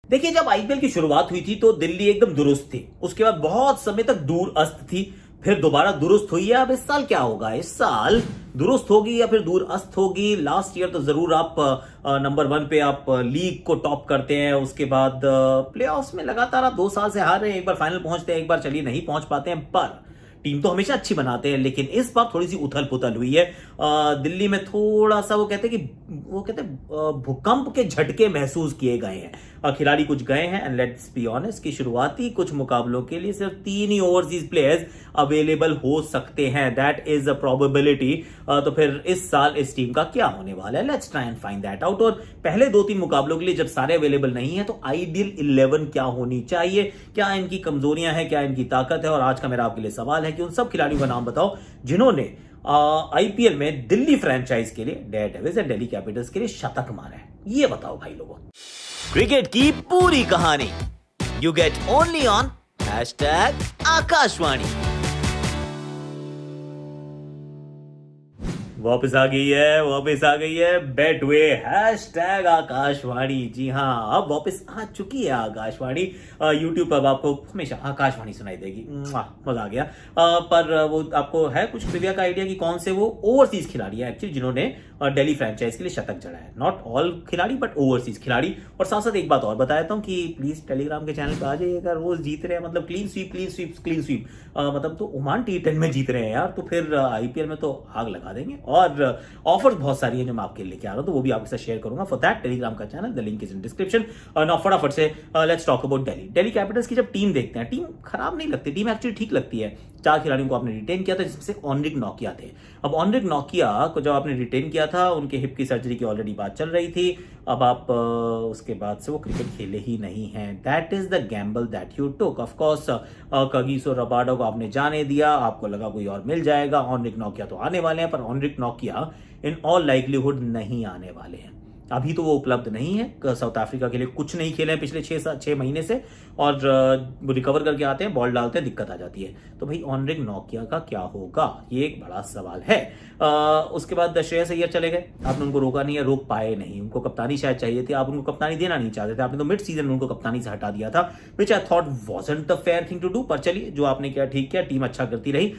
देखिए, जब आईपीएल की शुरुआत हुई थी तो दिल्ली एकदम दुरुस्त थी। उसके बाद बहुत समय तक दूर अस्त थी, फिर दोबारा दुरुस्त हुई है। अब इस साल क्या होगा? इस साल दुरुस्त होगी या फिर दूर अस्त होगी? लास्ट ईयर तो जरूर आप नंबर 1 पे आप लीग को टॉप करते हैं, उसके बाद प्लेऑफ्स में लगातार आप 2 साल से हार रहे हैं। एक बार फाइनल पहुंचते हैं, एक बार चलिए नहीं पहुंच पाते हैं, पर टीम तो हमेशा अच्छी बनाते हैं। लेकिन इस बार थोड़ी सी उथल पुथल हुई है। दिल्ली में थोड़ा सा वो कहते हैं भूकंप के झटके महसूस किए गए हैं। खिलाड़ी कुछ गए हैं, एंड लेट्स बी ऑनेस्ट कि शुरुआती कुछ मुकाबलों के लिए सिर्फ 3 ही ओवरसीज प्लेयर्स अवेलेबल हो सकते हैं। That is a probability. तो फिर इस साल इस टीम का क्या होने वाला है? Let's try and find that out. और पहले 2-3 मुकाबलों के लिए जब सारे अवेलेबल नहीं है तो आइडियल 11 क्या होनी चाहिए? क्या इनकी कमजोरियां हैं, क्या इनकी ताकत है? और आज का मेरा आपके लिए सवाल है कि उन सब खिलाड़ियों का नाम बताओ जिन्होंने आईपीएल में दिल्ली फ्रेंचाइज के लिए, डेयरडेविल्स या दिल्ली कैपिटल्स के लिए शतक मारा है। ये बताओ भाई लोगों। क्रिकेट की पूरी कहानी you get only on #Akashvani. वापस आ गई है बेटवे #आकाशवाणी। जी हाँ, अब वापस आ चुकी है आकाशवाणी। यूट्यूब पर आपको हमेशा आकाशवाणी सुनाई देगी। मजा आ गया। पर वो आपको है कुछ ट्रिविया का आइडिया कि कौन से वो ओवरसीज खिलाड़ी है एक्चुअली जिन्होंने दिल्ली फ्रेंचाइज के लिए शतक जड़ा है? नॉट ऑल खिलाड़ी बट ओवरसीज खिलाड़ी। और साथ साथ एक बात और बता देता हूँ कि प्लीज टेलीग्राम के चैनल पर आ जाइएगा। रोज जीत रहे हैं, मतलब क्लीन स्वीप मतलब तो ओमान T10 में जीत रहे हैं यार, तो फिर आईपीएल में तो आग लगा देंगे। और ऑफर्स बहुत सारी हैं जो मैं आपके लिए लेके आ रहा हूं, तो वो भी आपके साथ शेयर करूंगा। फॉर दैट टेलीग्राम का channel, the link is in description. Now फटाफट से let's talk about Delhi Capitals की। जब टीम देखते हैं, टीम खराब नहीं लगती, टीम एक्चुअली ठीक लगती है। 4 खिलाड़ियों को आपने रिटेन किया था, जिसमें से ऑनरिक नोकिया थे। अब ऑनरिक नोकिया को जब आपने रिटेन किया था, उनके हिप की सर्जरी की ऑलरेडी बात चल रही थी। अब आप उसके बाद से वो क्रिकेट खेले ही नहीं हैं। That is the Gamble that you took. Of course Kagiso Rabada को आपने जाने दिया, आपको लगा कोई और मिल जाएगा। ऑनरिक नोकिया तो आने वाले हैं, पर ऑनरिक नोकिया इन ऑल लाइवलीहुड नहीं आने वाले हैं। अभी तो वो उपलब्ध नहीं है। साउथ अफ्रीका के लिए कुछ नहीं खेले हैं पिछले 6 महीने से, और रिकवर करके आते हैं, बॉल डालते हैं, दिक्कत आ जाती है। तो भाई ऑनरिक नोकिया का क्या होगा? ये एक बड़ा सवाल है। उसके बाद श्रेयस अय्यर चले गए, आपने उनको रोका नहीं है, रोक पाए नहीं। उनको कप्तानी शायद चाहिए थी, आप उनको कप्तानी देना नहीं चाहते थे, आपने तो मिड सीजन उनको कप्तानी से हटा दिया था, which I thought wasn't the fair thing to do. पर चलिए, जो आपने किया ठीक किया, टीम अच्छा करती रही।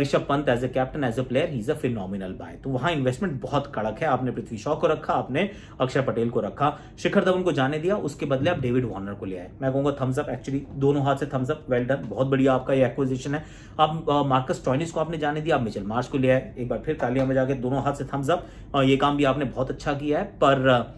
Rishabh Pant as a captain, as a player, he is a phenomenal boy. तो वहां इन्वेस्टमेंट बहुत कड़क है। आपने पृथ्वी शॉ को रखा, आपने अक्षर पटेल को रखा, शिखर धवन को जाने दिया, उसके बदले आप डेविड वार्नर को ले आए। मैं कहूंगा थम्स अप, एक्चुअली दोनों हाथ से थम्स अप, वेल डन, बहुत बढ़िया आपका ये एक्विजिशन है। आप मार्कस स्टोइनिस को आपने जाने दिया, आप मिचेल मार्श को ले आए। एक बार फिर तालियां बजा के दोनों हाथ से थम्स अप, ये काम भी आपने बहुत अच्छा किया है। पर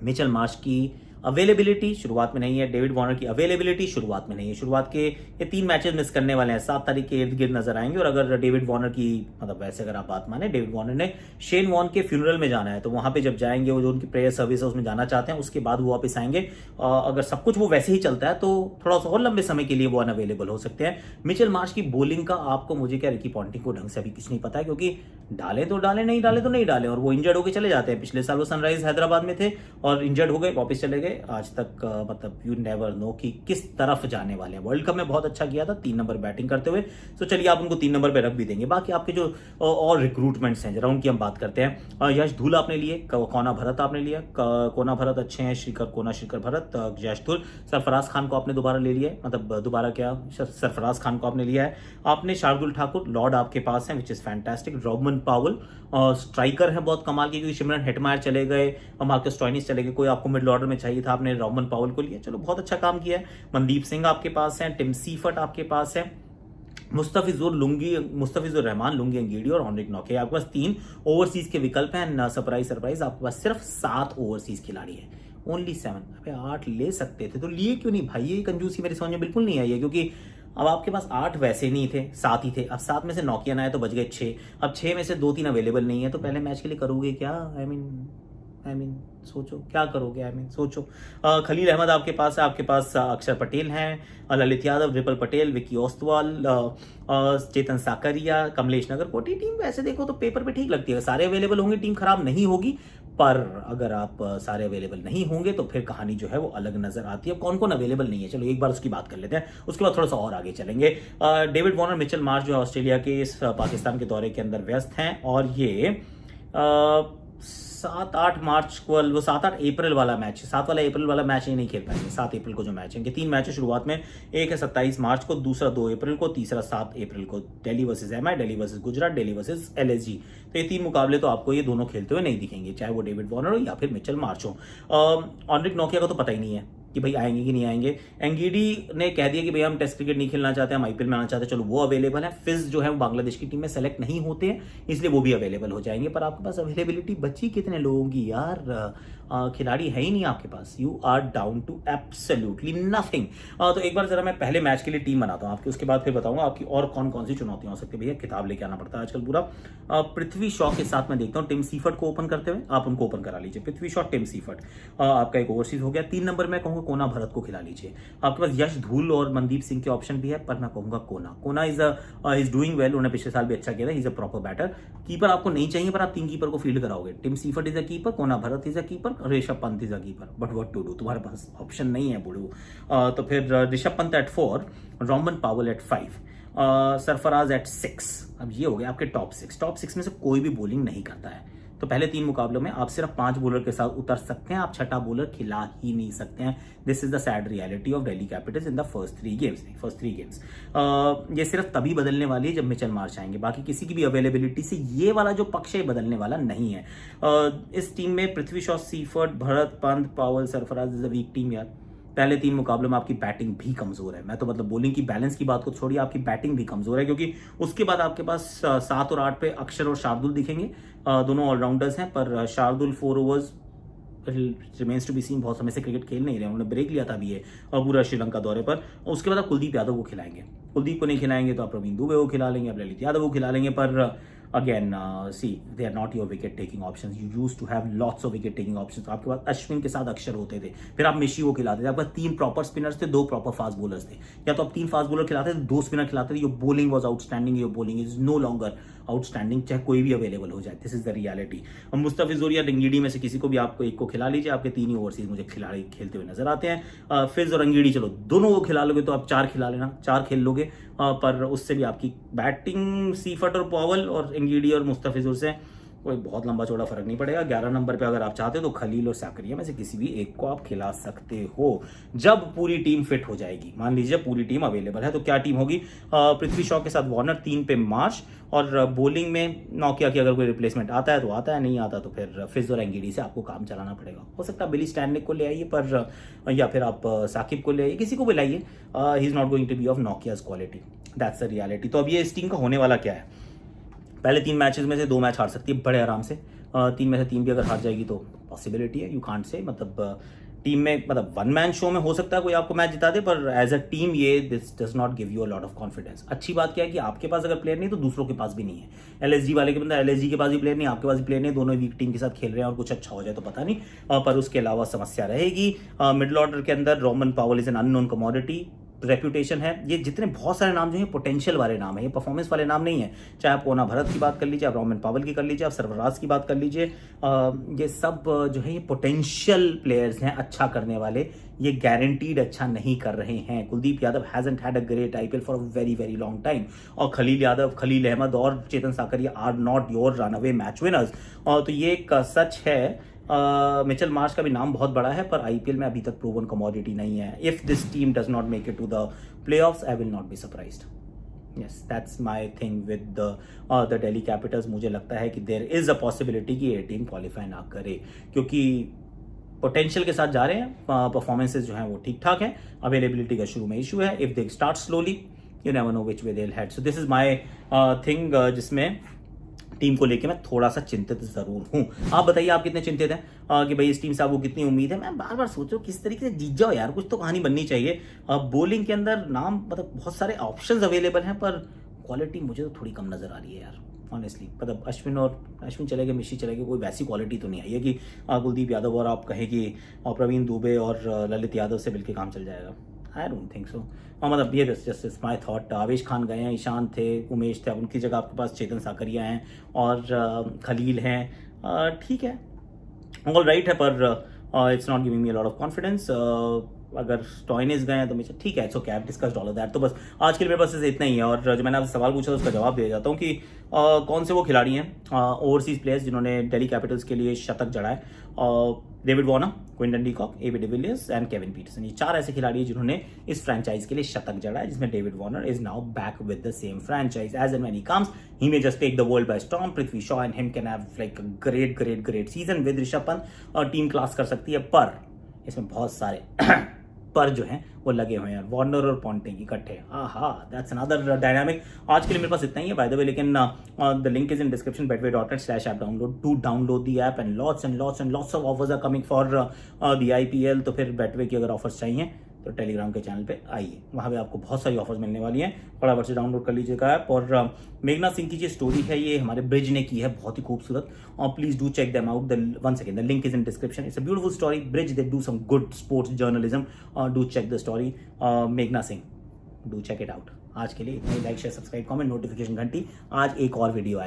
मिचेल मार्श की अवेलेबिलिटी शुरुआत में नहीं है, डेविड वार्नर की अवेलेबिलिटी शुरुआत में नहीं है। शुरुआत के ये 3 मैचेस मिस करने वाले हैं, 7 तारीख के इर्द गिर्द नजर आएंगे। और अगर डेविड वार्नर की, मतलब वैसे अगर आप बात माने, डेविड वार्नर ने शेन वॉर्न के फ्यूनरल में जाना है, तो वहां पे जब जाएंगे, वो जो उनकी प्रेयर सर्विस है उसमें जाना चाहते हैं, उसके बाद वो वापस आएंगे। अगर सब कुछ वो वैसे ही चलता है तो थोड़ा सा और लंबे समय के लिए वो अनअवेलेबल हो सकते हैं। मिचेल मार्श की बॉलिंग का आपको, मुझे क्या, रिकी पॉन्टिंग को ढंग से अभी कुछ नहीं पता है, क्योंकि डाले तो डाले, नहीं डाले तो नहीं डाले, और वो इंजर्ड होकर चले जाते हैं। पिछले साल वो सनराइज हैदराबाद में थे और इंजर्ड हो गए, वापस चले गए। आज तक मतलब यू नेवर नो कि किस तरफ जाने वाले हैं। वर्ल्ड कप में बहुत अच्छा किया था 3 नंबर बैटिंग करते हुए, तो चलिए आप उनको 3 नंबर पे रख भी देंगे। बाकी आपके जो और रिक्रूटमेंट्स हैं, जरा उनकी हम बात करते हैं। यश धूल आपने लिए, कोना भरत आपने लिया, कोना भरत अच्छे हैं, श्रीकर भरत, यश धूल। सरफराज खान को आपने दोबारा ले लिया है, मतलब दोबारा क्या, सरफराज खान को आपने लिया है। आपने शार्दुल ठाकुर, लॉर्ड आपके पास है, विच इज फैंटास्टिक। रॉबमन पावल स्ट्राइकर है बहुत कमाल की, क्योंकि सिमरन हेटमायर चले गए, मार्कस स्टोइनिस चले गए, कोई आपको मिडिल ऑर्डर में चाहिए था, आपने रॉबमन पावल को लिया, चलो बहुत अच्छा काम किया है। मनदीप सिंह आपके पास है, टिम सीफर्ट आपके पास है, मुस्तफिजुर रहमान, लुंगी अंगीडी और ऑनरिक नोकिया। आपके पास 3 ओवरसीज के विकल्प हैं। सरप्राइज आपके पास सिर्फ 7 ओवरसीज खिलाड़ी है, ओनली 7। अबे 8 ले सकते थे तो लिए क्यों नहीं भाई? ये कंजूसी मेरे समझ में बिल्कुल नहीं आई है, क्योंकि अब आपके पास 8 वैसे नहीं थे, 7 ही थे। अब 7 में से नोकिया ना आए तो बच गए 6। अब 6 में से 2-3 अवेलेबल नहीं है, तो पहले मैच के लिए करोगे क्या? आई मीन सोचो क्या करोगे। सोचो। खलील अहमद आपके पास है, आपके पास अक्षर पटेल हैं, ललित यादव, रिपल पटेल, विकी ओस्तवाल, चेतन साकरिया, कमलेश नगरकोटी। टीम वैसे देखो तो पेपर पे ठीक लगती है, सारे अवेलेबल होंगे, टीम खराब नहीं होगी। पर अगर आप सारे अवेलेबल नहीं होंगे तो फिर कहानी जो है वो अलग नजर आती है। कौन कौन अवेलेबल नहीं है, चलो एक बार उसकी बात कर लेते हैं, उसके बाद थोड़ा सा और आगे चलेंगे। डेविड वार्नर, मिचेल मार्श जो है ऑस्ट्रेलिया के इस पाकिस्तान के दौरे के अंदर व्यस्त हैं, और ये 7-8 मार्च को, वो 7-8 अप्रैल वाला मैच, 7 वाला अप्रैल वाला मैच ये नहीं खेल पाएंगे। 7 अप्रैल को जो मैच है, इनके 3 मैच है शुरुआत में, एक है 27 मार्च को, दूसरा 2 अप्रैल को, तीसरा 7 अप्रैल को। Delhi versus MI, Delhi versus Gujarat, Delhi versus LSG. तो ये 3 मुकाबले तो आपको ये दोनों खेलते हुए नहीं दिखेंगे, चाहे वो डेविड वार्नर हो या फिर मिचेल मार्श हो। एनरिक नोकिया का तो पता ही नहीं है कि भाई आएंगे कि नहीं आएंगे। एंगीडी ने कह दिया कि भाई हम टेस्ट क्रिकेट नहीं खेलना चाहते, हम आईपीएल में आना चाहते हैं, चलो वो अवेलेबल है। फिज जो है वो बांग्लादेश की टीम में सेलेक्ट नहीं होते हैं, इसलिए वो भी अवेलेबल हो जाएंगे। पर आपके पास अवेलेबिलिटी बची कितने लोगों की यार, खिलाड़ी है ही नहीं आपके पास। You are down to absolutely nothing. तो एक बार जरा मैं पहले मैच के लिए टीम बनाता हूँ आपकी, उसके बाद फिर बताऊंगा आपकी और कौन कौन सी चुनौतियां हो सकती है। भैया किताब लेके आना पड़ता है आजकल पूरा। पृथ्वी शॉ के साथ मैं देखता हूँ टिम सीफर्ट को ओपन करते हुए, आप उनको ओपन करा लीजिए। पृथ्वी शॉ, टिम सीफर्ट, आपका एक ओवरसीज हो गया। 3 नंबर में कहूंगा कोना भरत को खिला लीजिए। आपके पास यश धूल और मनदीप सिंह के ऑप्शन भी है, पर मैं कहूंगा कोना इज डूइंग वेल, उन्होंने पिछले साल भी अच्छा किया था, is a proper batter. Keeper आपको नहीं चाहिए, पर आप 3 कीपर को फील्ड कराओगे। Tim Seifert is a keeper, Kona Bharat is a keeper, Rishabh Pant is a keeper. But what to do, तुम्हारे पास ऑप्शन नहीं है बुढ़ू। तो फिर Rishabh Pant at 4, Rovman Powell at 5, Sarfaraz at 6। अब ये हो गया आपके टॉप 6। टॉप 6 में से कोई भी बॉलिंग नहीं करता है, तो पहले 3 मुकाबलों में आप सिर्फ 5 बॉलर के साथ उतर सकते हैं, आप छठा बॉलर खिला ही नहीं सकते हैं। This is the sad reality of Delhi Capitals in the first 3 games. ये सिर्फ तभी बदलने वाली है जब मिचेल मार्श आएंगे, बाकी किसी की भी अवेलेबिलिटी से ये वाला जो पक्ष है बदलने वाला नहीं है। इस टीम में पृथ्वी शॉ, सीफर्ट, भरत, पंत, पावल, Sarfaraz is a week team यार। पहले 3 मुकाबलों में आपकी बैटिंग भी कमजोर है। मैं तो मतलब बॉलिंग की बैलेंस की बात को छोड़िए, आपकी बैटिंग भी कमजोर है, क्योंकि उसके बाद आपके पास 7 और 8 पे अक्षर और शार्दुल दिखेंगे। दोनों ऑलराउंडर्स हैं, पर Shardul 4 overs remains to be seen, बहुत समय से क्रिकेट खेल नहीं रहे, उन्होंने ब्रेक लिया था अभी ये और पूरा श्रीलंका दौरे पर। और उसके बाद आप कुलदीप यादव को खिलाएंगे। कुलदीप को नहीं खिलाएंगे तो आप प्रवीण दुबे को खिला लेंगे, आप ललित यादव को खिला लेंगे। पर again see they are not your wicket taking options. You used to have lots of wicket taking options. आपके पास अश्विन के साथ अक्षर होते थे, फिर आप मिशी को खिलाते थे। आपके पास 3 प्रॉपर स्पिनर्स थे, 2 प्रॉपर फास्ट बॉलर्स थे। या तो आप 3 फास्ट बॉलर खिलाते थे, 2 स्पिनर खिलाते थे। Your bowling was outstanding, your bowling is no longer outstanding, चाहे कोई भी अवेलेबल हो जाए। This is the reality. और मुस्तफिजुर या रंगीडी में से किसी को भी आपको एक को खिला लीजिए, आपके 3 ही ओवरसीज मुझे खिलाड़ी खेलते हुए नजर आते हैं। फिज और रंगीडी, चलो दोनों को खिला लोगे तो आप 4 खिला लेना, 4 खेल लोगे। पर उससे भी आपकी बैटिंग सीफर्ट और पावल और एंगीडी और मुस्तफिजुर से कोई बहुत लंबा चौड़ा फर्क नहीं पड़ेगा। 11 नंबर पे अगर आप चाहते हो तो खलील और साकरिया में से किसी भी एक को आप खिला सकते हो, जब पूरी टीम फिट हो जाएगी। मान लीजिए पूरी टीम अवेलेबल है, तो क्या टीम होगी? पृथ्वी शॉ के साथ वार्नर, 3 पे मार्श, और बॉलिंग में नोकिया की अगर कोई रिप्लेसमेंट आता है तो आता है, नहीं आता तो फिर फिज और एंगीडी से आपको काम चलाना पड़ेगा। हो सकता है बिली स्टैनलिक को ले आइए, पर या फिर आप साकिब को ले आइए, किसी को भी लाइए। He is not going to be of Nokia's quality, that's the reality. तो अब ये इस टीम का होने वाला क्या है? पहले 3 मैचेस में से 2 मैच हार सकती है बड़े आराम से। 3 में से 3 भी अगर हार जाएगी तो पॉसिबिलिटी है, यू कांट से। मतलब टीम में, मतलब 1 मैन शो में हो सकता है कोई आपको मैच जिता दे, पर एज अ टीम ये this does not give you a lot of confidence. अच्छी बात क्या है कि आपके पास अगर प्लेयर नहीं तो दूसरों के पास भी नहीं है। एलएसजी वाले के बंदा, एलएसजी के पास भी प्लेयर नहीं, आपके पास भी प्लेयर नहीं, दोनों वीक टीम के साथ खेल रहे हैं और कुछ अच्छा हो जाए तो पता नहीं। पर उसके अलावा समस्या रहेगी। मिडिल ऑर्डर के अंदर रोमन पावल is an unknown commodity, reputation है। ये जितने बहुत सारे नाम जो है पोटेंशियल वाले नाम है, ये परफॉर्मेंस वाले नाम नहीं है। चाहे आप कोना भरत की बात कर लीजिए, आप रोमन पावल की कर लीजिए, आप सरफराज की बात कर लीजिए, ये सब जो है ये पोटेंशियल प्लेयर्स हैं अच्छा करने वाले। ये गारंटीड अच्छा नहीं कर रहे हैं। Kuldeep Yadav hasn't had a great IPL for a very very long time, और खलील यादव, खलील अहमद और Chetan Sakariya are not your runaway match winners. तो ये एक सच है। मिचेल मार्श का भी नाम बहुत बड़ा है, पर आईपीएल में अभी तक प्रूवन कमोडिटी नहीं है। If this team does not make it to the playoffs, I will not be surprised. Yes, that's my thing with the Delhi capitals. मुझे लगता है कि देयर इज अ पॉसिबिलिटी कि ये टीम क्वालिफाई ना करे, क्योंकि पोटेंशियल के साथ जा रहे हैं। परफॉर्मेंसेज जो हैं वो ठीक ठाक हैं। अवेलेबिलिटी का शुरू में इशू है। If they start slowly, you never know which way they will head. So this is my thing, जिसमें टीम को लेके मैं थोड़ा सा चिंतित जरूर हूं। आप बताइए आप कितने चिंतित हैं कि भाई इस टीम से आपको कितनी उम्मीद है? मैं बार बार सोच रहा हूं किस तरीके से जीत जाओ यार, कुछ तो कहानी बननी चाहिए। बॉलिंग के अंदर नाम, मतलब बहुत सारे ऑप्शंस अवेलेबल हैं, पर क्वालिटी मुझे तो थोड़ी कम नजर आ रही है यार ऑनेस्टली। मतलब अश्विन चले गए, मिशी चले गए, कोई वैसी क्वालिटी तो नहीं आई है कि कुलदीप यादव और आप कहें कि प्रवीण दुबे और ललित यादव से मिलकर काम चल जाएगा। I don't think so. मतलब ये जस्ट माई थॉट। आवेश खान गए हैं, ईशान थे, उमेश थे, अब उनकी जगह आपके पास चेतन साकरिया हैं और खलील हैं। ठीक है, ऑल राइट है, पर it's not giving me a lot of confidence. अगर स्टॉइनिस गए हैं तो मुझे ठीक है, it's okay, I have discussed all of that. तो बस आज के लिए मेरे पास इतना ही है। और जो मैंने आपसे सवाल पूछा उसका जवाब दे जाता हूँ कि कौन से वो खिलाड़ी हैं ओवरसीज प्लेयर्स जिन्होंने दिल्ली कैपिटल्स के लिए शतक जड़ाए। David Warner, Quinton de Kock, AB de Villiers and Kevin Pietersen, ये 4 ऐसे खिलाड़ी हैं जिन्होंने इस फ्रेंचाइज के लिए शतक जड़ा है, जिसमें David Warner is now back with the same franchise. As and when he comes he may just take the world by storm. Prithvi Shaw and him can have like a great season with Rishabh Pant, और team class कर सकती है, पर इसमें बहुत सारे पर जो हैं वो लगे हुए हैं, वार्नर और पॉन्टिंग इकट्ठे। आहा, दैट्स अनदर डायनामिक। आज के लिए मेरे पास इतना ही है बाय द वे, लेकिन the link is in description, betway.net/app download to download the app, and lots of offers are coming for the IPL। तो फिर बेटवे की अगर ऑफर्स चाहिए तो टेलीग्राम के चैनल पे आइए, वहाँ पे आपको बहुत सारी ऑफर्स मिलने वाली हैं। फटाफट से डाउनलोड कर लीजिएगा ऐप। और मेघना सिंह की जो स्टोरी है ये हमारे ब्रिज ने की है, बहुत ही खूबसूरत, और please do check them out. One second, the link is in description. It's a beautiful story. Bridge they do some good sports journalism, do check the story. मेघना Singh, do check it out. आज के लिए इतना ही। Like, share, subscribe, comment, notification घंटी। आज एक और वीडियो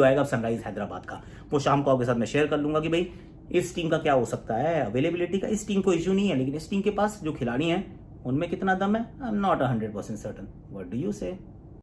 आएगा सनराइज हैदराबाद का, वो शाम को आपके साथ मैं शेयर कर लूंगा कि भाई इस टीम का क्या हो सकता है। अवेलेबिलिटी का इस टीम को इश्यू नहीं है, लेकिन इस टीम के पास जो खिलाड़ी हैं उनमें कितना दम है, I am not 100% certain. What do you से?